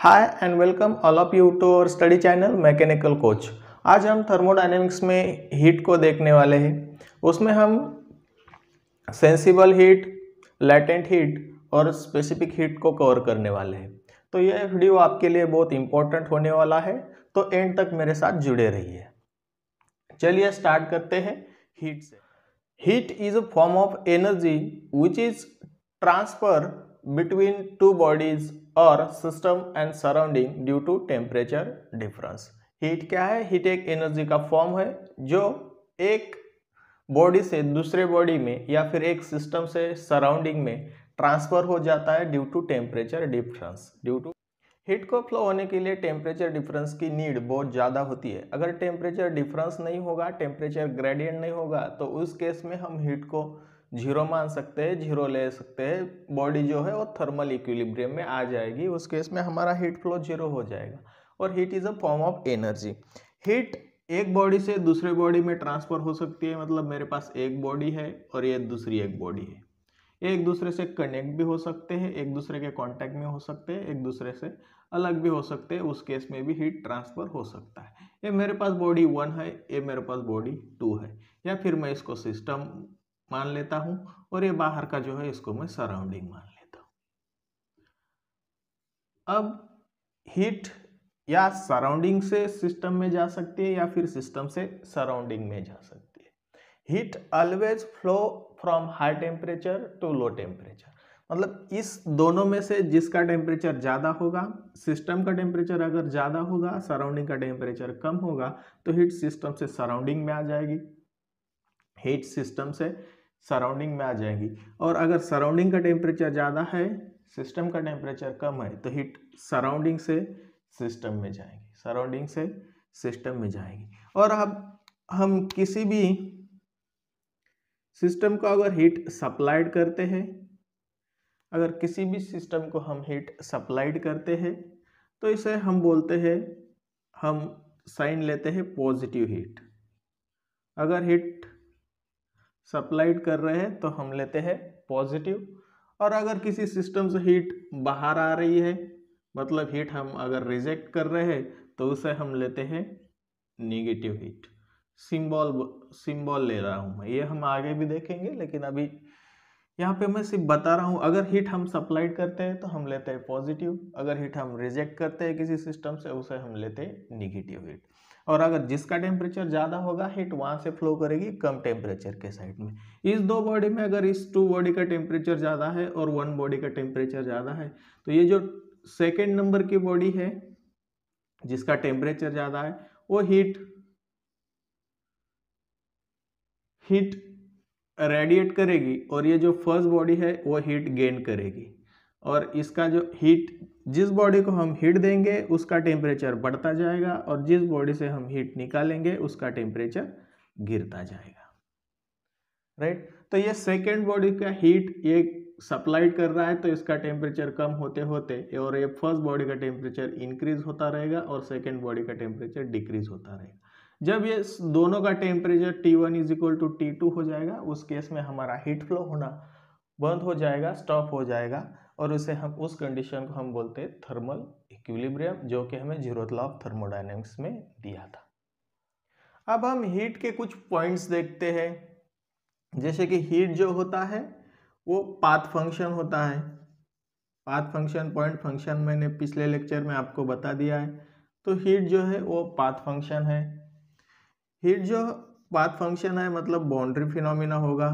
Hi and welcome all of you to our study channel mechanical coach. आज हम thermodynamics में heat को देखने वाले हैं। उसमें हम सेंसिबल हीट, लैटेंट हीट और स्पेसिफिक हीट को कवर करने वाले हैं। तो यह वीडियो आपके लिए बहुत इंपॉर्टेंट होने वाला है, तो एंड तक मेरे साथ जुड़े रहिए। चलिए स्टार्ट करते हैं हीट से। Heat is a form of energy which is transfer between two bodies or system and surrounding due to temperature difference। Heat क्या है? हीट एक एनर्जी का फॉर्म है जो एक बॉडी से दूसरे बॉडी में या फिर एक सिस्टम से सराउंडिंग में ट्रांसफर हो जाता है due to temperature difference. Heat को फ्लो होने के लिए टेम्परेचर डिफरेंस की नीड बहुत ज़्यादा होती है। अगर टेम्परेचर डिफरेंस नहीं होगा, टेम्परेचर ग्रेडियंट नहीं होगा, तो उस केस में हम हीट को जीरो मान सकते हैं, जीरो ले सकते हैं। बॉडी जो है वो थर्मल इक्विलिब्रियम में आ जाएगी। उस केस में हमारा हीट फ्लो जीरो हो जाएगा। और heat is a form of energy. Heat एक बॉडी से दूसरे बॉडी में ट्रांसफर हो सकती है। मतलब मेरे पास एक बॉडी है और ये दूसरी एक बॉडी है, एक दूसरे से कनेक्ट भी हो सकते हैं, एक दूसरे के कांटेक्ट में हो सकते हैं, एक दूसरे से अलग भी हो सकते हैं। उस केस में भी हीट ट्रांसफर हो सकता है। ये मेरे पास बॉडी 1 है, ये मेरे पास बॉडी 2 है, या फिर मैं इसको सिस्टम मान लेता हूं और ये बाहर का जो है इसको मैं सराउंडिंग मान लेता हूं। अब हीट या सराउंडिंग से सिस्टम में जा सकती है या फिर सिस्टम से सराउंडिंग में जा सकती है। Heat always flow from high temperature to low temperature. मतलब इस दोनों में से जिसका टेम्परेचर ज़्यादा होगा, सिस्टम का टेम्परेचर अगर ज़्यादा होगा, सराउंडिंग का टेम्परेचर कम होगा, तो हीट सिस्टम से सराउंडिंग में आ जाएगी, हीट सिस्टम से सराउंडिंग में आ जाएगी। और अगर सराउंडिंग का टेम्परेचर ज़्यादा है, सिस्टम का टेम्परेचर कम है, तो हीट सराउंडिंग से सिस्टम में जाएगी, सराउंडिंग से सिस्टम में जाएगी। और अब हम किसी भी सिस्टम को अगर हीट सप्लाइड करते हैं, अगर किसी भी सिस्टम को हम हीट सप्लाइड करते हैं, तो इसे हम बोलते हैं, हम साइन लेते हैं पॉजिटिव हीट। अगर हीट सप्लाइड कर रहे हैं तो हम लेते हैं पॉजिटिव। और अगर किसी सिस्टम से हीट बाहर आ रही है, मतलब हीट हम अगर रिजेक्ट कर रहे हैं, तो उसे हम लेते हैं नेगेटिव हीट। सिंबल ले रहा हूँ मैं, ये हम आगे भी देखेंगे, लेकिन अभी यहाँ पे मैं सिर्फ बता रहा हूँ। अगर हीट हम सप्लाइड करते हैं तो हम लेते हैं पॉजिटिव, अगर हीट हम रिजेक्ट करते हैं किसी सिस्टम से, उसे हम लेते हैं नेगेटिव हीट। और अगर जिसका टेम्परेचर ज़्यादा होगा, हीट वहाँ से फ्लो करेगी कम टेम्परेचर के साइड में। इस दो बॉडी में अगर इस 2 बॉडी का टेम्परेचर ज़्यादा है और 1 बॉडी का टेम्परेचर ज़्यादा है, तो ये जो सेकेंड नंबर की बॉडी है जिसका टेम्परेचर ज़्यादा है, वो हीट रेडिएट करेगी, और ये जो फर्स्ट बॉडी है वो हीट गेन करेगी। और इसका जो हीट, जिस बॉडी को हम हीट देंगे उसका टेम्परेचर बढ़ता जाएगा, और जिस बॉडी से हम हीट निकालेंगे उसका टेम्परेचर गिरता जाएगा। राइट। तो ये सेकेंड बॉडी का हीट ये सप्लाइड कर रहा है, तो इसका टेम्परेचर कम होते होते और ये फर्स्ट बॉडी का टेम्परेचर इंक्रीज होता रहेगा और सेकेंड बॉडी का टेम्परेचर डिक्रीज होता रहेगा। जब ये दोनों का temperature T1 is equal to T2 हो जाएगा, उस केस में हमारा हीट फ्लो होना बंद हो जाएगा, स्टॉप हो जाएगा, और उसे हम, उस कंडीशन को हम बोलते हैं थर्मल इक्विलिब्रियम, जो कि हमें जीरोथ लॉ ऑफ थर्मोडायनेमिक्स में दिया था। अब हम हीट के कुछ पॉइंट्स देखते हैं। जैसे कि हीट जो होता है वो पाथ फंक्शन होता है। पाथ फंक्शन, पॉइंट फंक्शन मैंने पिछले लेक्चर में आपको बता दिया है। तो हीट जो है वो पाथ फंक्शन है। हीट जो पाथ फंक्शन है मतलब बाउंड्री फिनोमिना होगा।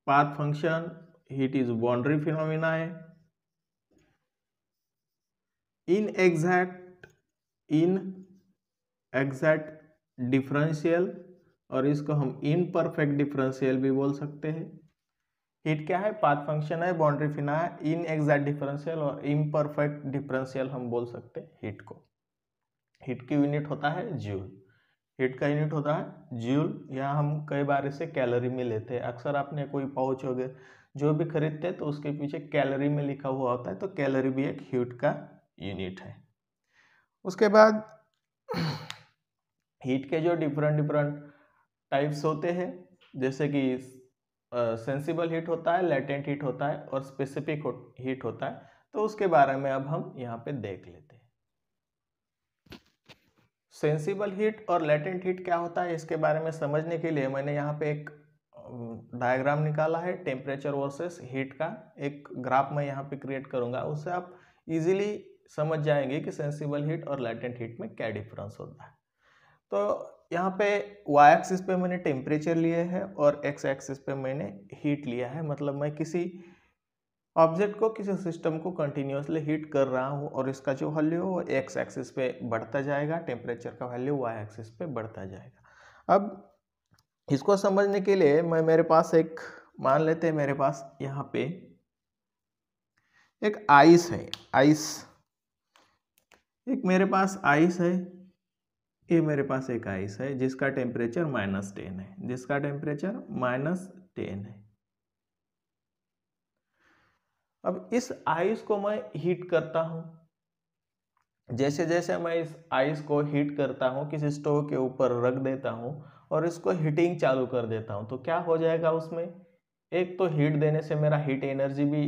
Path function heat is boundary phenomena है। इन एग्जैक्ट डिफरेंशियल, और इसको हम इनपरफेक्ट डिफरेंशियल भी बोल सकते हैं। हीट क्या है? पाथ फंक्शन है, बाउंड्री फिना है, इन एग्जैक्ट डिफरेंशियल और इम्परफेक्ट डिफरेंशियल हम बोल सकते हैं हीट को। हीट की यूनिट होता है जूल। हीट का यूनिट होता है जूल। यहाँ हम कई बार इसे कैलोरी में लेते हैं। अक्सर आपने कोई पाउच वगैरह जो भी खरीदते हैं तो उसके पीछे कैलोरी में लिखा हुआ होता है, तो कैलोरी भी एक हीट का यूनिट है। उसके बाद हीट के जो डिफरेंट टाइप्स होते हैं, जैसे कि सेंसिबल हीट होता है, लैटेंट हीट होता है और स्पेसिफिक हीट होता है। तो उसके बारे में अब हम यहाँ पे देख लेते हैं। सेंसिबल हीट और लेटेंट हीट क्या होता है, इसके बारे में समझने के लिए मैंने यहाँ पे एक डायग्राम निकाला है। टेम्परेचर वर्सेस हीट का एक ग्राफ मैं यहाँ पे क्रिएट करूँगा, उससे आप इजीली समझ जाएंगे कि सेंसिबल हीट और लेटेंट हीट में क्या डिफरेंस होता है। तो यहाँ पे y एक्सिस पे मैंने टेम्परेचर लिए है और x एक्सिस पे मैंने हीट लिया है। मतलब मैं किसी ऑब्जेक्ट को, किसी सिस्टम को कंटिन्यूसली हीट कर रहा हूँ और इसका जो वैल्यू है वो x एक्सिस पे बढ़ता जाएगा, टेम्परेचर का वैल्यू y एक्सिस पे बढ़ता जाएगा। अब इसको समझने के लिए मेरे पास एक, मान लेते हैं मेरे पास यहाँ पे एक आइस है, एक मेरे पास आइस है, ये मेरे पास एक आइस है जिसका टेम्परेचर -10 है, जिसका टेम्परेचर -10 है। अब इस आइस को मैं हीट करता हूँ। जैसे जैसे मैं इस आइस को हीट करता हूँ, किसी स्टोव के ऊपर रख देता हूँ और इसको हीटिंग चालू कर देता हूँ, तो क्या हो जाएगा उसमें, एक तो हीट देने से मेरा हीट एनर्जी भी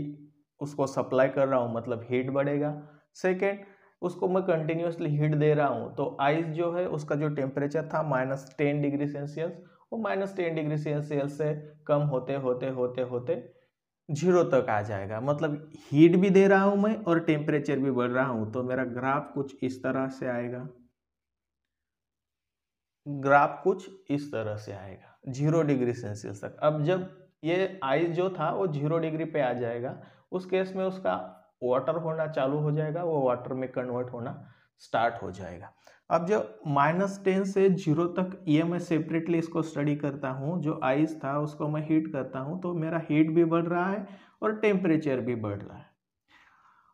उसको सप्लाई कर रहा हूँ, मतलब हीट बढ़ेगा। सेकेंड, उसको मैं कंटिन्यूसली हीट दे रहा हूँ, तो आइस जो है उसका जो टेम्परेचर था -10 डिग्री सेल्सियस, वो -10 डिग्री सेल्सियस से कम होते होते होते होते 0 तक आ जाएगा। मतलब हीट भी दे रहा हूं मैं और टेम्परेचर भी बढ़ रहा हूं, तो मेरा ग्राफ कुछ इस तरह से आएगा, ग्राफ कुछ इस तरह से आएगा 0 डिग्री सेल्सियस तक। अब जब ये आइस जो था वो 0 डिग्री पे आ जाएगा, उस केस में उसका वाटर होना चालू हो जाएगा, वो वाटर में कन्वर्ट होना स्टार्ट हो जाएगा। अब जब -10 से 0 तक, ये मैं सेपरेटली इसको स्टडी करता हूँ, जो आइस था उसको मैं हीट करता हूँ, तो मेरा हीट भी बढ़ रहा है और टेम्परेचर भी बढ़ रहा है,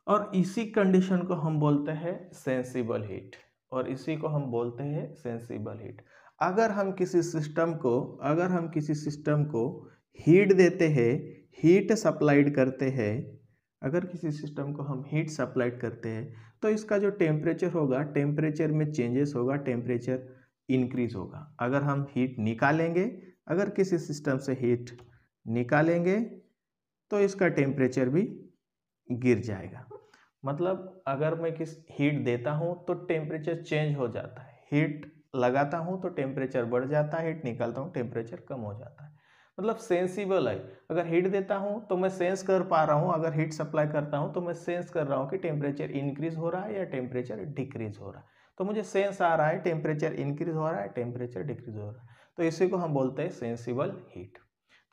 और इसी कंडीशन को हम बोलते हैं सेंसिबल हीट, और इसी को हम बोलते हैं सेंसिबल हीट। अगर हम किसी सिस्टम को हीट देते हैं, हीट सप्लाइड करते हैं, अगर किसी सिस्टम को हम हीट सप्लाइड करते हैं, तो इसका जो टेम्परेचर होगा, टेम्परेचर में चेंजेस होगा, टेम्परेचर इंक्रीज होगा। अगर हम हीट निकालेंगे, अगर किसी सिस्टम से हीट निकालेंगे, तो इसका टेम्परेचर भी गिर जाएगा। मतलब अगर मैं किस हीट देता हूँ तो टेम्परेचर चेंज हो जाता है, हीट लगाता हूँ तो टेम्परेचर बढ़ जाता है, हीट निकालता हूँ टेम्परेचर कम हो जाता है। मतलब सेंसिबल है। अगर हीट देता हूँ तो मैं सेंस कर पा रहा हूँ, अगर हीट सप्लाई करता हूँ तो मैं सेंस कर रहा हूँ कि टेम्परेचर इंक्रीज हो रहा है या टेम्परेचर डिक्रीज हो रहा है। तो मुझे सेंस आ रहा है टेम्परेचर इंक्रीज हो रहा है, टेम्परेचर डिक्रीज हो रहा है, तो इसी को हम बोलते हैं सेंसिबल हीट।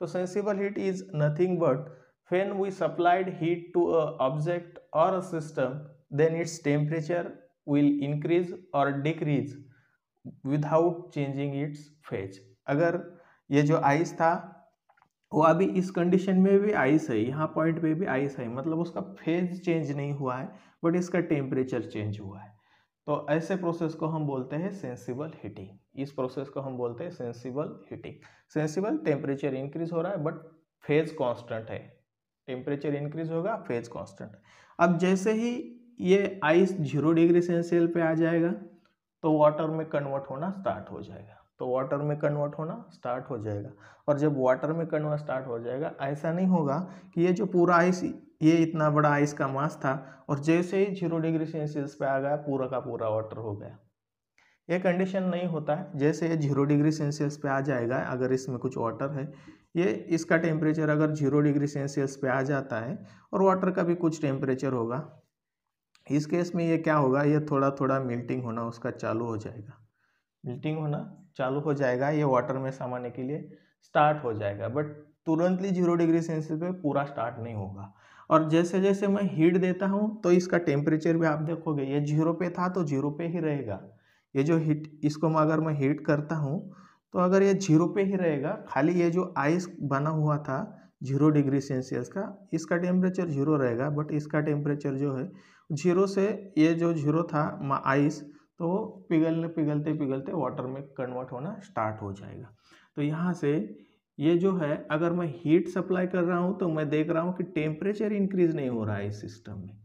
तो sensible heat is nothing but when we supplied heat to a object or a system, then its temperature will increase or decrease without changing its phase। अगर ये जो आइस था वो अभी इस कंडीशन में भी आइस है, यहाँ पॉइंट पे भी आइस है, मतलब उसका फेज चेंज नहीं हुआ है बट इसका टेम्परेचर चेंज हुआ है, तो ऐसे प्रोसेस को हम बोलते हैं सेंसिबल हीटिंग। इस प्रोसेस को हम बोलते हैं sensible heating. Sensible, temperature increase हो रहा है बट फेज कांस्टेंट है, टेम्परेचर इंक्रीज होगा, फेज कांस्टेंट। अब जैसे ही ये आइस 0 डिग्री सेल्सियस पे आ जाएगा तो वाटर में कन्वर्ट होना स्टार्ट हो जाएगा, तो वाटर में कन्वर्ट होना स्टार्ट हो जाएगा। और जब वाटर में कन्वर्ट स्टार्ट हो जाएगा, ऐसा नहीं होगा कि ये जो पूरा आइस, ये इतना बड़ा आइस का मास था और जैसे ही 0 डिग्री सेल्सियस पे आ गया पूरा का पूरा वाटर हो गया, ये कंडीशन नहीं होता है। जैसे ये 0 डिग्री सेल्सियस पे आ जाएगा, अगर इसमें कुछ वाटर है, ये इसका टेम्परेचर अगर 0 डिग्री सेल्सियस पे आ जाता है और वाटर का भी कुछ टेम्परेचर होगा, इस केस में ये क्या होगा, ये थोड़ा थोड़ा मेल्टिंग होना उसका चालू हो जाएगा, मेल्टिंग होना चालू हो जाएगा, ये वाटर में समाने के लिए स्टार्ट हो जाएगा, बट तुरंतली 0 डिग्री सेल्सियस पे पूरा स्टार्ट नहीं होगा। और जैसे जैसे मैं हीट देता हूँ तो इसका टेम्परेचर भी आप देखोगे, ये 0 पे था तो 0 पे ही रहेगा। ये जो हीट, इसको अगर मैं हीट करता हूँ तो अगर ये 0 पे ही रहेगा, खाली ये जो आइस बना हुआ था 0 डिग्री सेल्सियस का, इसका टेम्परेचर 0 रहेगा, बट इसका टेम्परेचर जो है 0 से, ये जो 0 था आइस, तो वो पिघलते पिघलते पिघलते वाटर में कन्वर्ट होना स्टार्ट हो जाएगा। तो यहाँ से ये जो है, अगर मैं हीट सप्लाई कर रहा हूँ तो मैं देख रहा हूँ कि टेम्परेचर इंक्रीज नहीं हो रहा है इस सिस्टम में।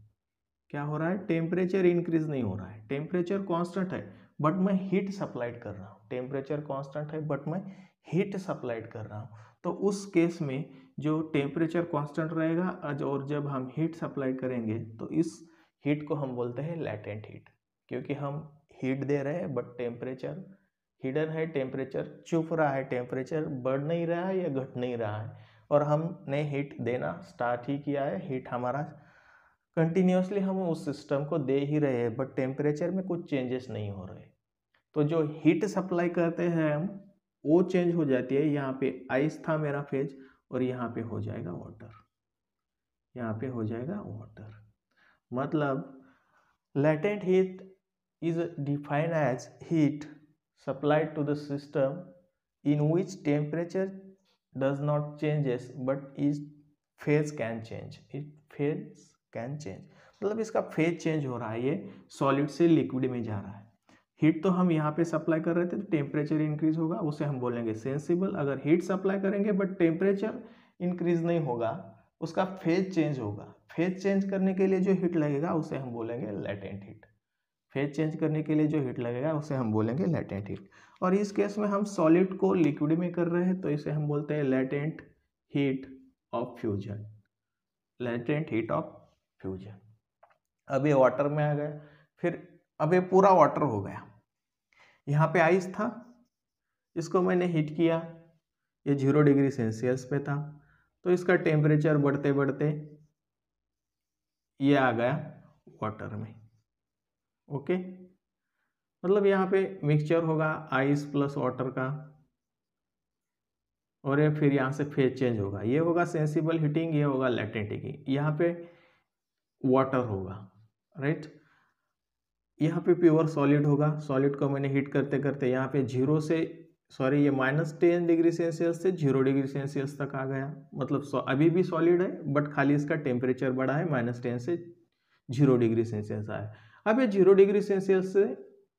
क्या हो रहा है, टेम्परेचर इंक्रीज नहीं हो रहा है, टेम्परेचर कांस्टेंट है बट मैं हीट सप्लाइड कर रहा हूँ, टेम्परेचर कांस्टेंट है बट मैं हीट सप्लाइड कर रहा हूँ। तो उस केस में जो टेम्परेचर कांस्टेंट रहेगा और जब हम हीट सप्लाई करेंगे तो इस हीट को हम बोलते हैं लैटेंट हीट, क्योंकि हम हीट दे रहे हैं बट टेम्परेचर हिडन है, टेम्परेचर छुप रहा है, टेम्परेचर बढ़ नहीं रहा है या घट नहीं रहा है, और हमने हीट देना स्टार्ट ही किया है। हीट हमारा कंटिन्यूसली हम उस सिस्टम को दे ही रहे हैं बट टेम्परेचर में कुछ चेंजेस नहीं हो रहे। तो जो हीट सप्लाई करते हैं हम वो चेंज हो जाती है। यहाँ पे आइस था मेरा फेज और यहाँ पे हो जाएगा वाटर, यहाँ पे हो जाएगा वाटर। मतलब latent heat is defined as heat supplied to the system in which temperature does not changes but its phase can change, मतलब इसका फेज चेंज हो रहा है, ये सॉलिड से लिक्विड में जा रहा है। हीट तो हम यहाँ पे सप्लाई कर रहे थे तो टेम्परेचर इंक्रीज होगा, उसे हम बोलेंगे सेंसिबल। अगर हीट सप्लाई करेंगे बट टेम्परेचर इंक्रीज नहीं होगा, उसका फेज चेंज होगा। फेज चेंज करने के लिए जो हीट लगेगा उसे हम बोलेंगे लैटेंट हीट। फेज चेंज करने के लिए जो हीट लगेगा उसे हम बोलेंगे लैटेंट हीट। और इस केस में हम सॉलिड को लिक्विड में कर रहे हैं तो इसे हम बोलते हैं latent heat of fusion, latent heat of fusion. अब ये वाटर में आ गया, फिर अब ये पूरा वाटर हो गया। यहाँ पे आइस था, इसको मैंने हीट किया, ये 0 डिग्री सेल्सियस पे था, तो इसका टेम्परेचर बढ़ते बढ़ते ये आ गया वाटर में। ओके, मतलब यहाँ पे मिक्सचर होगा आइस प्लस वाटर का, और ये फिर यहाँ से फेज चेंज होगा। ये होगा सेंसिबल हीटिंग, ये होगा लैटेंट हीटिंग। यहाँ पे वाटर होगा, राइट। यहाँ पे प्योर सॉलिड होगा, सॉलिड को मैंने हीट करते करते यहाँ पे ये -10 डिग्री सेल्सियस से 0 डिग्री सेल्सियस तक आ गया। मतलब अभी भी सॉलिड है बट खाली इसका टेम्परेचर बढ़ा है, -10 से 0 डिग्री सेल्सियस आया। अब ये 0 डिग्री सेल्सियस से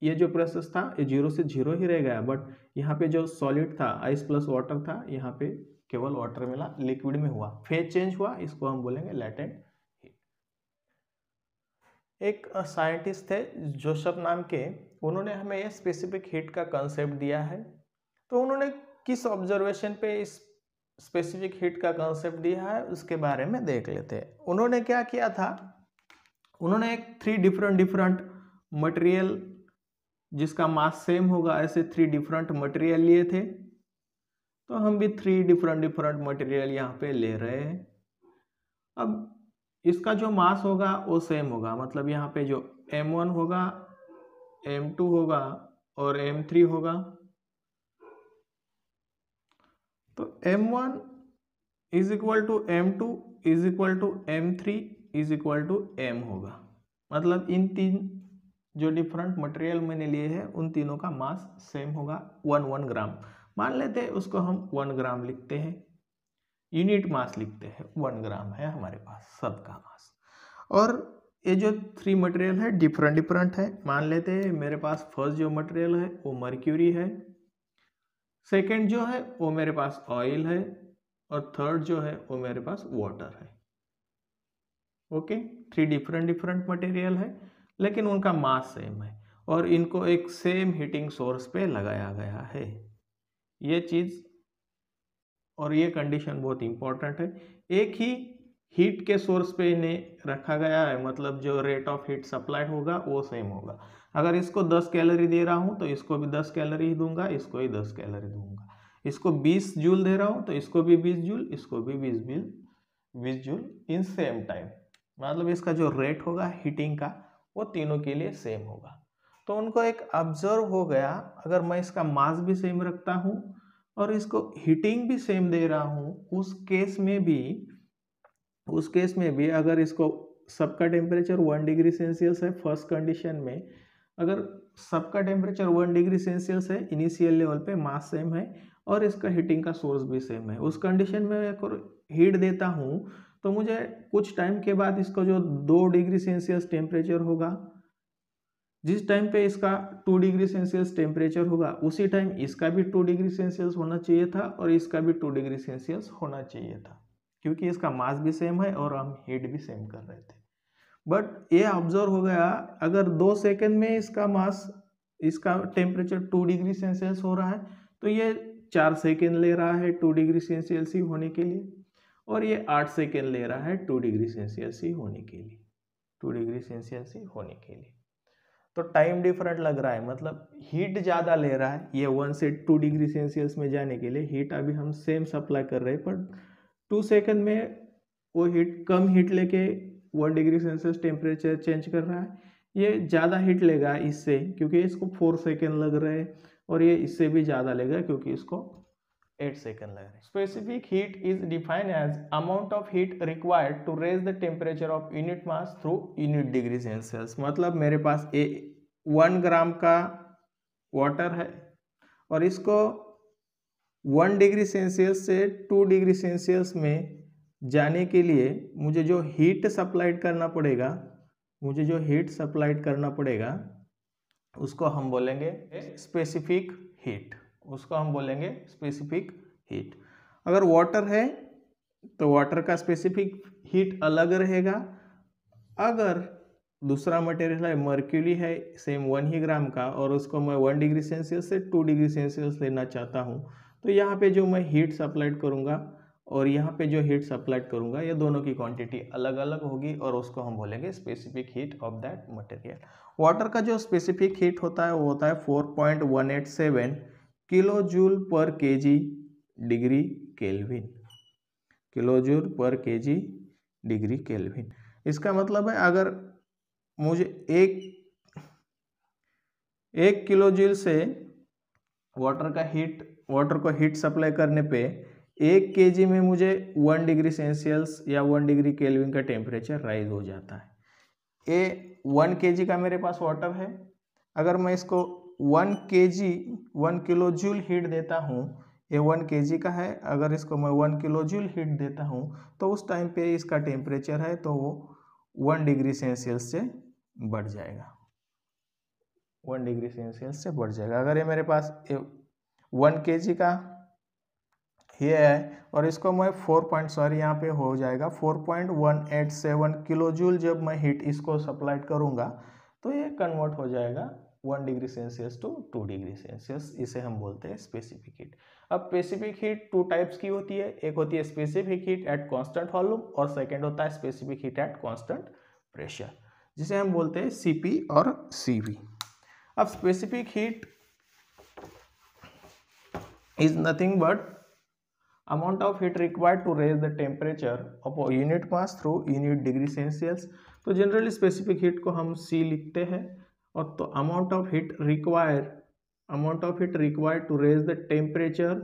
ये जो प्रोसेस था ये 0 से 0 ही रह गया, बट यहाँ पे जो सॉलिड था आइस प्लस वाटर था, यहाँ पे केवल वाटर मिला, लिक्विड में हुआ, फेज चेंज हुआ, इसको हम बोलेंगे लैटेंट हीट। एक साइंटिस्ट थे जोसेफ नाम के, उन्होंने हमें ये स्पेसिफिक हीट का कंसेप्ट दिया है। तो उन्होंने किस ऑब्जर्वेशन पे इस स्पेसिफिक हीट का कंसेप्ट दिया है उसके बारे में देख लेते हैं। उन्होंने क्या किया था, उन्होंने एक 3 डिफरेंट मटेरियल जिसका मास सेम होगा, ऐसे 3 डिफरेंट मटेरियल लिए थे। तो हम भी 3 डिफरेंट मटेरियल यहाँ पे ले रहे हैं। अब इसका जो मास होगा वो सेम होगा, मतलब यहाँ पे जो m1 होगा, m2 होगा और m3 होगा। तो m1 is equal to m2 is equal to m3 is equal to m होगा। मतलब इन 3 जो डिफरेंट मटेरियल मैंने लिए हैं उन तीनों का मास सेम होगा, 1 ग्राम मान लेते हैं, उसको हम 1 ग्राम लिखते हैं, यूनिट मास लिखते हैं, 1 ग्राम है हमारे पास सबका मास। और ये जो 3 मटेरियल है डिफरेंट है, मान लेते हैं मेरे पास फर्स्ट जो मटेरियल है वो मर्क्यूरी है, सेकेंड जो है वो मेरे पास ऑयल है, और थर्ड जो है वो मेरे पास वाटर है। ओके, 3 डिफरेंट मटेरियल है लेकिन उनका मास सेम है और इनको एक सेम हीटिंग सोर्स पे लगाया गया है। ये चीज़ और ये कंडीशन बहुत इंपॉर्टेंट है। एक ही हीट के सोर्स पे इन्हें रखा गया है, मतलब जो रेट ऑफ हीट सप्लाई होगा वो सेम होगा। अगर इसको 10 कैलोरी दे रहा हूँ तो इसको भी 10 कैलोरी ही दूंगा, इसको ही 10 कैलोरी दूंगा। इसको 20 जूल दे रहा हूँ तो इसको भी 20 जूल, इसको भी 20 जूल इन सेम टाइम। मतलब इसका जो रेट होगा हीटिंग का वो तीनों के लिए सेम होगा। तो उनको एक ऑब्जर्व हो गया, अगर मैं इसका मास भी सेम रखता हूँ और इसको हीटिंग भी सेम दे रहा हूँ, उस केस में भी अगर इसको सबका टेम्परेचर 1 डिग्री सेल्सियस है फर्स्ट कंडीशन में, अगर सबका टेम्परेचर 1 डिग्री सेल्सियस है इनिशियल लेवल पे, मास सेम है और इसका हीटिंग का सोर्स भी सेम है, उस कंडीशन में अगर हीट देता हूँ तो मुझे कुछ टाइम के बाद इसको जो 2 डिग्री सेल्सियस टेम्परेचर होगा, जिस टाइम पे इसका 2 डिग्री सेल्सियस टेम्परेचर होगा उसी टाइम इसका भी 2 डिग्री सेल्सियस होना चाहिए था और इसका भी 2 डिग्री सेल्सियस होना चाहिए था, क्योंकि इसका मास भी सेम है और हम हीट भी सेम कर रहे थे। बट ये ऑब्जर्व हो गया, अगर 2 सेकेंड में इसका टेम्परेचर 2 डिग्री सेल्सियस हो रहा है तो ये 4 सेकेंड ले रहा है 2 डिग्री सेल्सियस C होने के लिए, और ये 8 सेकेंड ले रहा है 2 डिग्री सेल्सियस C होने के लिए, 2 डिग्री सेल्सियस C होने के लिए। तो टाइम डिफरेंट लग रहा है, मतलब हीट ज़्यादा ले रहा है। ये 1 से 2 डिग्री सेल्सियस में जाने के लिए हीट अभी हम सेम सप्लाई कर रहे हैं, पर 2 सेकेंड में वो हीट कम हीट लेके 1 डिग्री सेल्सियस टेम्परेचर चेंज कर रहा है। ये ज़्यादा हीट लेगा इससे, क्योंकि इसको 4 सेकेंड लग रहे हैं, और ये इससे भी ज़्यादा लेगा क्योंकि इसको 8 सेकेंड लग रहे हैं। Specific heat is defined as amount of heat required to raise the temperature of unit mass through unit degree Celsius. मतलब मेरे पास 1 ग्राम का वाटर है, और इसको 1 डिग्री सेल्सियस से 2 डिग्री सेल्सियस में जाने के लिए मुझे जो हीट सप्लाइड करना पड़ेगा, उसको हम बोलेंगे स्पेसिफिक हीट। अगर वाटर है तो वाटर का स्पेसिफिक हीट अलग रहेगा। अगर दूसरा मटेरियल है, मर्क्यूरी है, सेम 1 ही ग्राम का, और उसको मैं 1 डिग्री सेल्सियस से 2 डिग्री सेल्सियस लेना चाहता हूँ, तो यहाँ पे जो मैं हीट सप्लाइड करूँगा और यहाँ पे जो हीट सप्लाइड करूँगा, ये दोनों की क्वांटिटी अलग अलग होगी, और उसको हम बोलेंगे specific heat of that material. Water का जो स्पेसिफिक हीट होता है वो होता है 4.187 किलो जूल पर केजी डिग्री केल्विन, किलोजूल पर केजी डिग्री केल्विन। इसका मतलब है अगर मुझे एक किलो जूल से वाटर को हीट सप्लाई करने पे 1 केजी में मुझे 1 डिग्री सेल्सियस या 1 डिग्री केल्विन का टेम्परेचर राइज हो जाता है। 1 केजी का मेरे पास वाटर है, अगर मैं इसको 1 किलो जूल हीट देता हूँ, ये 1 केजी का है, अगर इसको मैं 1 किलो जूल हीट देता हूँ तो उस टाइम पे इसका टेम्परेचर है तो वो 1 डिग्री सेल्सियस से बढ़ जाएगा, 1 डिग्री सेल्सियस से बढ़ जाएगा। अगर ये मेरे पास 1 केजी का ये है, और इसको मैं यहाँ पे हो जाएगा 4.187 किलो जूल, जब मैं हीट इसको सप्लाई करूँगा तो ये कन्वर्ट हो जाएगा 1 degree Celsius to 2 degree Celsius. इसे हम बोलते हैं स्पेसिफिक हीट। अब स्पेसिफिक हीट 2 टाइप्स की होती है, एक होती है specific heat at constant volume, और सेकंड होता है specific heat at constant pressure, जिसे हम बोलते हैं CP और CV। अब specific heat is nothing but amount of heat required to raise the temperature of a unit mass through unit degree Celsius। तो जनरली स्पेसिफिक हीट को हम C लिखते हैं, और तो amount of heat required to raise the temperature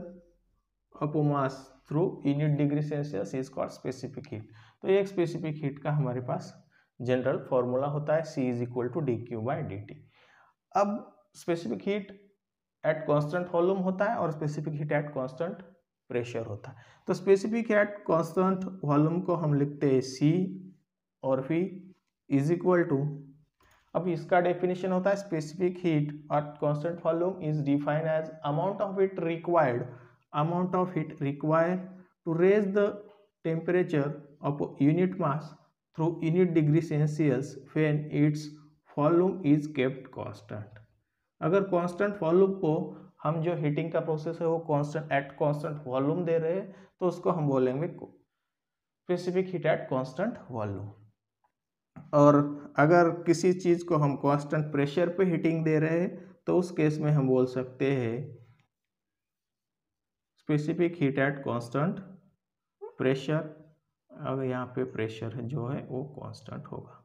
of a mass through unit degree Celsius is called specific heat। तो ये एक स्पेसिफिक हीट का हमारे पास जनरल फॉर्मूला होता है, C = dQ/dt। अब specific heat at constant volume होता है, और specific heat at constant pressure होता है। तो स्पेसिफिक एट कांस्टेंट वॉल्यूम को हम लिखते हैं C, और V = अब इसका डेफिनेशन होता है specific heat at constant volume is defined as amount of heat required to raise the temperature of unit mass through unit degree Celsius when its volume is kept constant. अगर constant volume को हम जो heating का process है वो constant volume दे रहे हैं, तो उसको हम बोलेंगे specific heat at constant volume. और अगर किसी चीज़ को हम कांस्टेंट प्रेशर पे हीटिंग दे रहे हैं तो उस केस में हम बोल सकते हैं specific heat at constant pressure. अगर यहाँ पे प्रेशर जो है वो कांस्टेंट होगा,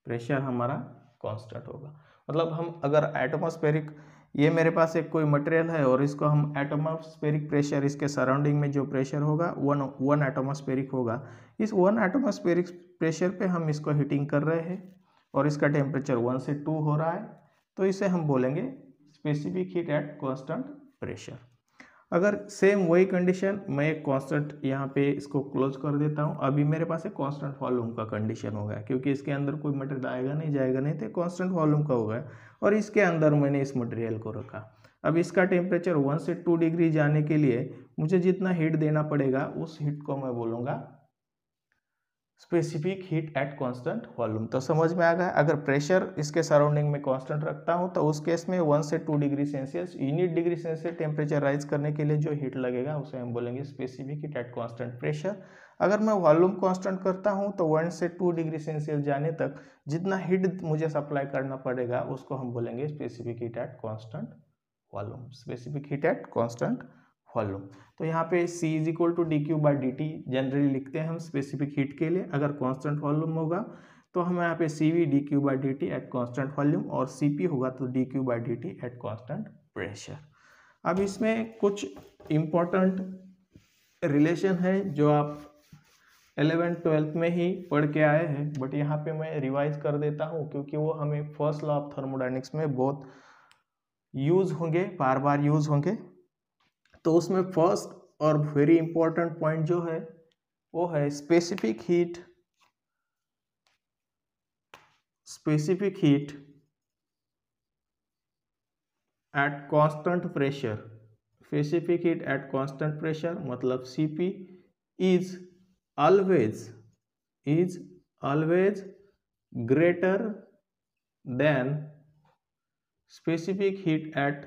प्रेशर हमारा कांस्टेंट होगा। मतलब हम अगर एटमॉस्फेरिक, ये मेरे पास एक कोई मटेरियल है और इसको हम एटमॉस्फेरिक प्रेशर, इसके सराउंडिंग में जो प्रेशर होगा वन एटमॉस्फेरिक होगा, इस 1 एटमॉस्फेरिक प्रेशर पे हम इसको हीटिंग कर रहे हैं और इसका टेम्परेचर 1 से 2 हो रहा है, तो इसे हम बोलेंगे specific heat at constant pressure. अगर सेम वही कंडीशन, मैं एक कांस्टेंट यहाँ पे इसको क्लोज कर देता हूँ, अभी मेरे पास एक कांस्टेंट वॉल्यूम का कंडीशन हो गया, क्योंकि इसके अंदर कोई मटेरियल आएगा नहीं जाएगा नहीं, तो कांस्टेंट वॉल्यूम का हो गया, और इसके अंदर मैंने इस मटेरियल को रखा। अब इसका टेम्परेचर 1 से 2 डिग्री जाने के लिए मुझे जितना हीट देना पड़ेगा उस हीट को मैं बोलूँगा specific heat at constant volume. तो समझ में आ गया, अगर प्रेशर इसके सराउंडिंग में कांस्टेंट रखता हूँ तो उस केस में 1 से 2 degree Celsius unit degree Celsius temperature rise करने के लिए जो हीट लगेगा उसे हम बोलेंगे specific heat at constant pressure. अगर मैं वॉल्यूम कांस्टेंट करता हूँ तो 1 से 2 डिग्री सेल्सियस जाने तक जितना हीट मुझे सप्लाई करना पड़ेगा उसको हम बोलेंगे specific heat at constant volume, specific heat at constant volume. तो यहाँ पे C is equal to d Q by d T generally लिखते हैं हम स्पेसिफिक हीट के लिए। अगर कांस्टेंट वॉल्यूम होगा तो हम यहाँ पे CV D Q by d T eight constant volume, और CP होगा तो D Q by d T eight constant pressure. अब इसमें कुछ इम्पोर्टेंट रिलेशन है जो आप 11th-12th में ही पढ़ के आए हैं, बट यहाँ पे मैं रिवाइज कर देता हूँ क्योंकि वो हमें फर्स्ट लॉ ऑफ थर्मोडायनेमिक्स में बहुत यूज होंगे, बार बार यूज होंगे। तो उसमें फर्स्ट और वेरी इंपॉर्टेंट पॉइंट जो है वो है specific heat at constant pressure. Specific heat at constant pressure मतलब CP is always greater than specific heat at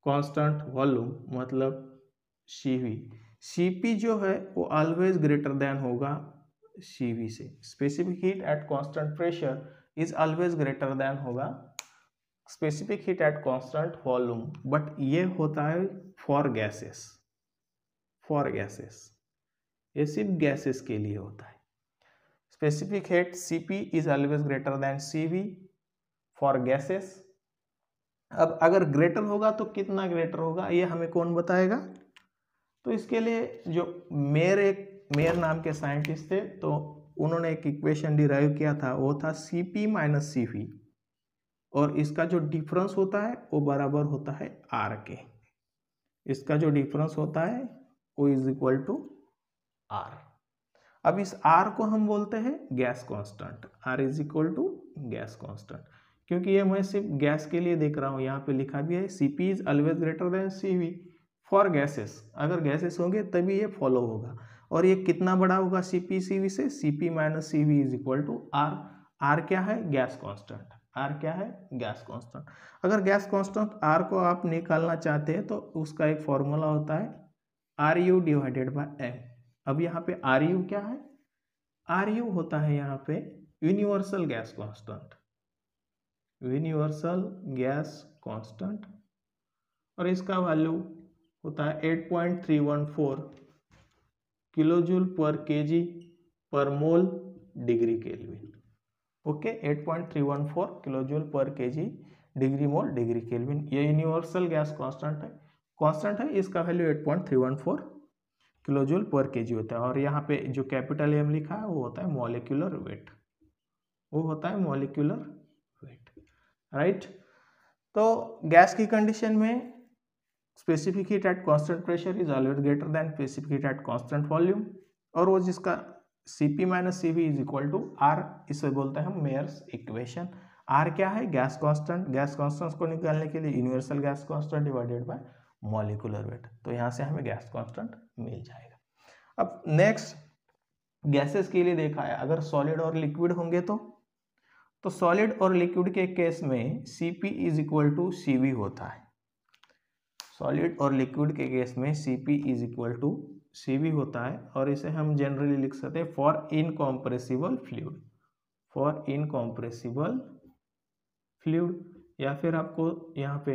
constant volume मतलब CP जो है वो ऑलवेज ग्रेटर देन होगा CV से। Specific heat at constant pressure is always greater than होगा specific heat at constant volume, but ये होता है फॉर गैसेस, ये सिर्फ गैसेस के लिए होता है। Specific heat CP is always greater than CV for gases. अब अगर ग्रेटर होगा तो कितना ग्रेटर होगा ये हमें कौन बताएगा? तो इसके लिए जो मेयर नाम के साइंटिस्ट थे तो उन्होंने एक इक्वेशन डिराइव किया था, वो था CP माइनस CV, और इसका जो डिफरेंस होता है वो बराबर होता है R के। इसका जो डिफरेंस होता है वो इज इक्वल टू R। अब इस R को हम बोलते हैं gas constant. R is equal to gas constant, क्योंकि ये मैं सिर्फ गैस के लिए देख रहा हूँ, यहाँ पे लिखा भी है CP is always greater than CV for gases. अगर गैसेस होंगे तभी ये फॉलो होगा, और ये कितना बड़ा होगा CP CV से? CP minus CV is equal to R। R क्या है? Gas constant. R क्या है? Gas constant. अगर गैस कांस्टेंट R को आप निकालना चाहते हैं तो उसका एक फॉर्मूला होता है RU डिवाइडेड बाय M। अब यहाँ पे RU क्या है? RU होता है यहाँ पे universal gas constant, universal gas constant, और इसका वैल्यू होता है 8.314 किलोजूल पर केजी पर मोल डिग्री केल्विन। ओके, 8.314 किलोजूल पर केजी डिग्री मोल डिग्री केल्विन, ये यूनिवर्सल गैस कांस्टेंट है, इसका वैल्यू 8.314 किलोजूल पर केजी होता है। और यहाँ पे जो कैपिटल M लिखा है वो होता है मॉलिक्यूलर वेट, राइट। तो गैस की कंडीशन में specific heat at constant pressure is always greater than specific heat at constant volume, और वो जिसका CP minus CV is equal to R, इसे बोलते हैं हम मेयर्स इक्वेशन। R क्या है? Gas constant. गैस कांस्टेंट को निकालने के लिए universal gas constant divided by molecular wait, तो यहाँ से हमें गैस कांस्टेंट मिल जाएगा। अब नेक्स्ट गैसेस के लिए देखा है, अगर सॉलिड और लिक्विड होंगे तो सॉलिड और लिक्विड के केस में CP is equal to CV होता है। सॉलिड और लिक्विड के केस में CP is equal to CV होता है, और इसे हम जनरली लिख सकते हैं फॉर इनकॉम्प्रेसिबल फ्लूइड, या फिर आपको यहाँ पे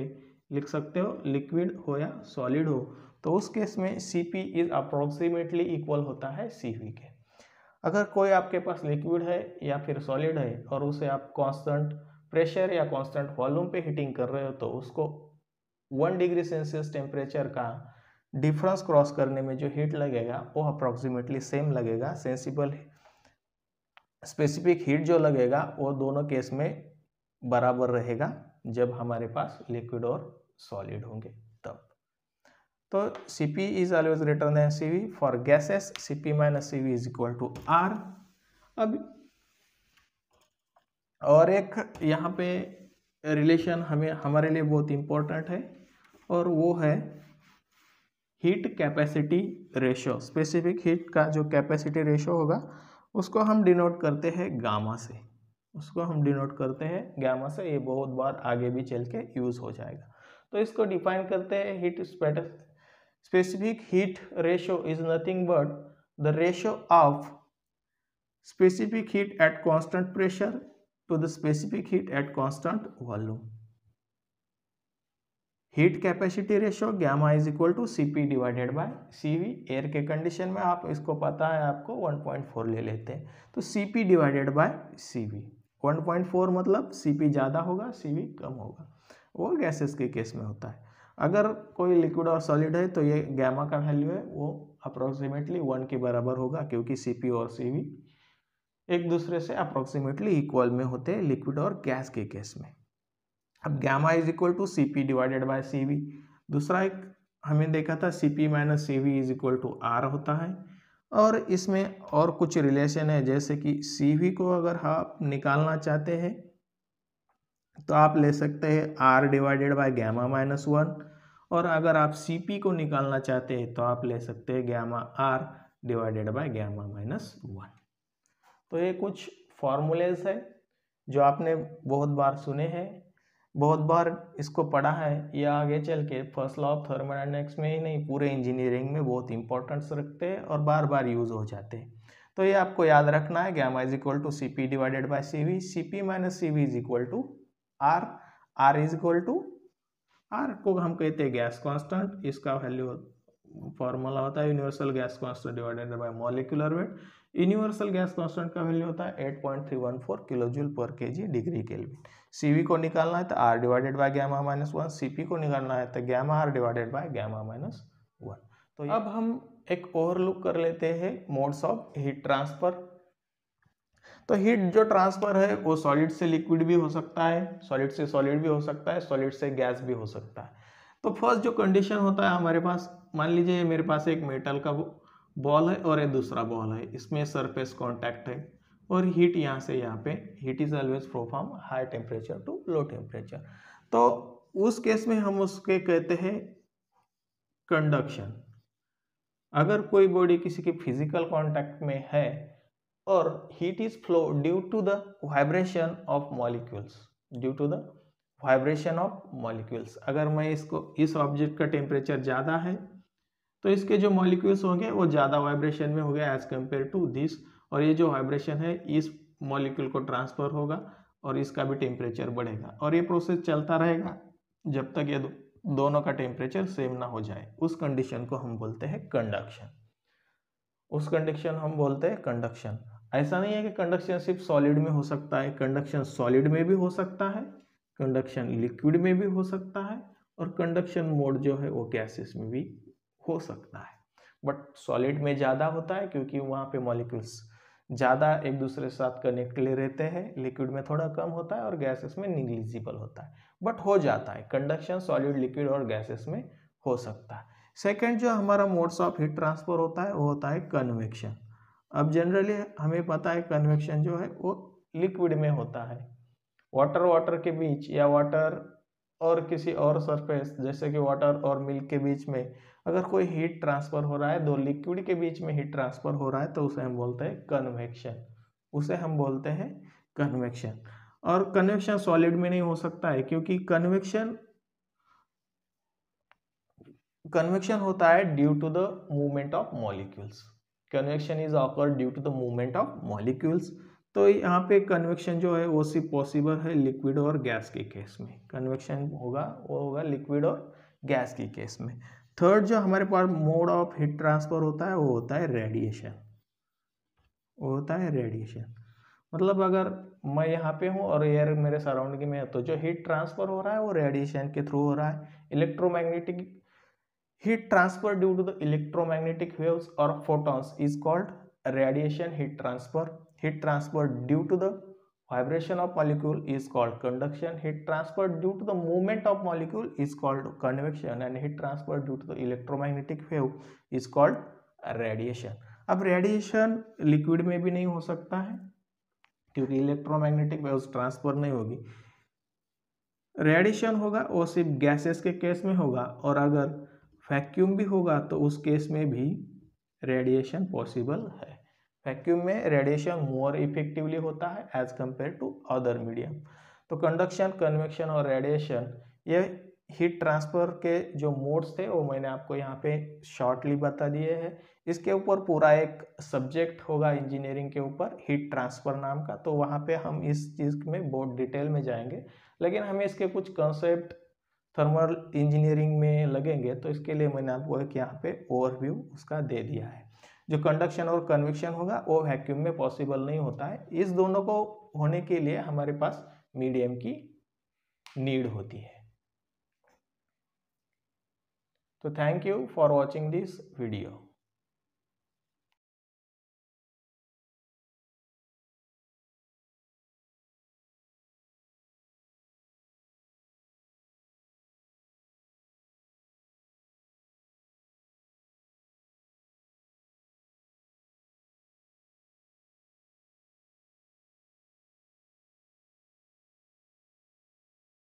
लिख सकते हो लिक्विड हो या सॉलिड हो, तो उस केस में CP इज अप्रोक्सीमेटली इक्वल होता है CV के। अगर कोई आपके पास लिक्विड है या फिर सॉलिड है और उसे आप कांस्टेंट प्रेशर या कांस्टेंट वॉल्यूम पे हीटिंग कर रहे हो, तो उसको 1 डिग्री सेल्सियस टेम्परेचर का डिफरेंस क्रॉस करने में जो हीट लगेगा वो अप्रोक्सीमेटली सेम लगेगा। स्पेसिफिक हीट जो लगेगा वो दोनों केस में बराबर रहेगा जब हमारे पास लिक्विड और सॉलिड होंगे तब। तो CP is always greater than CV for gases, CP minus CV is equal to R। अब और एक यहाँ पे रिलेशन हमारे लिए बहुत इंपॉर्टेंट है, और वो है heat capacity ratio. Specific heat का जो कैपेसिटी रेशियो होगा उसको हम डिनोट करते हैं गामा से, उसको हम डिनोट करते हैं गामा से। ये बहुत बार आगे भी चल के यूज़ हो जाएगा। तो इसको डिफाइन करते हैं heat specific heat ratio is nothing but the ratio of specific heat at constant pressure to the specific heat at constant volume. Heat capacity ratio gamma is equal to Cp divided by Cv। Air के condition में आप इसको पता है आपको 1.4 ले लेते हैं, तो Cp डिवाइडेड बाय Cv। 1.4 मतलब Cp ज़्यादा होगा Cv कम होगा, वो गैसेस के केस में होता है। अगर कोई लिक्विड और सॉलिड है तो ये गामा का वैल्यू है वो अप्रोक्सीमेटली 1 के बराबर होगा, क्योंकि Cp और Cv एक दूसरे से अप्रोक्सीमेटली इक्वल में होते हैं लिक्विड और गैस के केस में। अब gamma is equal to Cp divided by Cv। दूसरा एक हमें देखा था Cp minus Cv is equal to R होता है, और इसमें और कुछ रिलेशन है, जैसे कि Cv को अगर आप निकालना चाहते हैं तो आप ले सकते हैं R divided by gamma minus 1, और अगर आप Cp को निकालना चाहते हैं तो आप ले सकते हैं gamma R divided by gamma minus 1। तो ये कुछ फॉर्मूलेज है जो आपने बहुत बार सुने हैं, बहुत बार इसको पढ़ा है, या आगे चल के फर्स्ट लॉ ऑफ थर्मोडायनेमिक्स में ही नहीं पूरे इंजीनियरिंग में बहुत इंपॉर्टेंस रखते हैं और बार बार यूज हो जाते हैं। तो ये आपको याद रखना है, gamma is equal to Cp divided by Cv, Cp minus Cv is equal to R, R is equal to, R को हम कहते हैं गैस कांस्टेंट, इसका वैल्यू फॉर्मूला होता है universal gas constant divided by molecular weight. Universal gas constant का value होता है 8.314 किलोजूल पर केजी डिग्री केल्विन। Cv को निकालना है तो R divided by gamma minus 1, Cp को निकालना है तो gamma R divided by gamma minus 1। तो अब हम एक ओवरलुक कर लेते हैं मोड्स ऑफ हीट ट्रांसफर। तो हीट जो ट्रांसफर है वो सॉलिड से लिक्विड भी हो सकता है, सॉलिड से सॉलिड भी हो सकता है, सॉलिड से गैस भी हो सकता है। तो फर्स्ट जो कंडीशन होता है हमारे पास, मान लीजिए मेरे पास एक मेटल का बॉल है और एक दूसरा बॉल है, इसमें सरफेस कांटेक्ट है और हीट यहाँ से यहाँ पे, heat is always flow from high temperature to low temperature. तो उस केस में हम उसके कहते हैं कंडक्शन। अगर कोई बॉडी किसी के फिजिकल कांटेक्ट में है और heat is flow due to the vibration of molecules, due to the vibration of molecules, अगर मैं इसको, इस ऑब्जेक्ट का टेम्परेचर ज़्यादा है तो इसके जो मॉलिक्यूल्स होंगे वो ज़्यादा वाइब्रेशन में होंगे एज कम्पेयर टू दिस, और ये जो वाइब्रेशन है इस मॉलिक्यूल को ट्रांसफर होगा और इसका भी टेम्परेचर बढ़ेगा, और ये प्रोसेस चलता रहेगा जब तक ये दोनों का टेम्परेचर सेम ना हो जाए। उस कंडीशन को हम बोलते हैं कंडक्शन, उस कंडीशन हम बोलते हैं कंडक्शन। ऐसा नहीं है कि कंडक्शन सिर्फ सॉलिड में हो सकता है, कंडक्शन सॉलिड में भी हो सकता है, कंडक्शन लिक्विड में भी हो सकता है, और कंडक्शन मोड जो है वो गैसेस में भी हो सकता है। बट सॉलिड में ज़्यादा होता है क्योंकि वहाँ पे मॉलिक्यूल्स ज़्यादा एक दूसरे के साथ कनेक्टेड रहते हैं, लिक्विड में थोड़ा कम होता है और गैसेस में निग्लिजिबल होता है, बट हो जाता है। कंडक्शन सॉलिड, लिक्विड और गैसेस में हो सकता है। सेकेंड जो हमारा मोड्स ऑफ हीट ट्रांसफर होता है वो होता है कन्वेक्शन। अब जनरली हमें पता है कन्वेक्शन जो है वो लिक्विड में होता है, वाटर के बीच या वाटर और किसी और सरफेस जैसे कि वाटर और मिल्क के बीच में अगर कोई हीट ट्रांसफर हो रहा है, दो लिक्विड के बीच में हीट ट्रांसफर हो रहा है तो उसे हम बोलते हैं कन्वेक्शन, उसे हम बोलते हैं कन्वेक्शन। और कन्वेक्शन सॉलिड में नहीं हो सकता है क्योंकि कन्वेक्शन होता है due to the movement of molecules, convection is occur due to the movement of molecules. तो यहाँ पे कन्वेक्शन जो है वो सिर्फ पॉसिबल है लिक्विड और गैस के केस में, कन्वेक्शन होगा वो होगा लिक्विड और गैस के केस में। थर्ड जो हमारे पास मोड ऑफ हीट ट्रांसफर होता है वो होता है रेडिएशन, वो होता है रेडिएशन। मतलब अगर मैं यहाँ पे हूँ और एयर मेरे सराउंडिंग में है तो जो हीट ट्रांसफर हो रहा है वो रेडिएशन के थ्रू हो रहा है। Electromagnetic heat transfer due to the electromagnetic waves और photons is called radiation heat transfer. Heat transfer due to the vibration of molecule is called conduction. Heat transfer due to the movement of molecule is called convection, and heat transfer due to the electromagnetic wave is called radiation. अब radiation liquid में भी नहीं हो सकता है क्योंकि electromagnetic waves transfer नहीं होगी। रेडिएशन होगा वो सिर्फ गैसेस के केस में होगा, और अगर वैक्यूम भी होगा तो उस केस में भी रेडिएशन पॉसिबल है। वैक्यूम में रेडिएशन मोर इफेक्टिवली होता है as compare to other medium. तो कंडक्शन, कन्वेक्शन और रेडिएशन, ये हीट ट्रांसफर के जो मोड्स थे वो मैंने आपको यहाँ पे शॉर्टली बता दिए हैं। इसके ऊपर पूरा एक सब्जेक्ट होगा इंजीनियरिंग के ऊपर, हीट ट्रांसफर नाम का, तो वहाँ पे हम इस चीज़ में बहुत डिटेल में जाएंगे, लेकिन हमें इसके कुछ कंसेप्ट थर्मल इंजीनियरिंग में लगेंगे, तो इसके लिए मैंने आपको एक यहाँ पे ओवरव्यू उसका दे दिया है। जो कंडक्शन और कन्वेक्शन होगा वो वैक्यूम में पॉसिबल नहीं होता है। इस दोनों को होने के लिए हमारे पास मीडियम की नीड होती है। तो thank you for watching this video.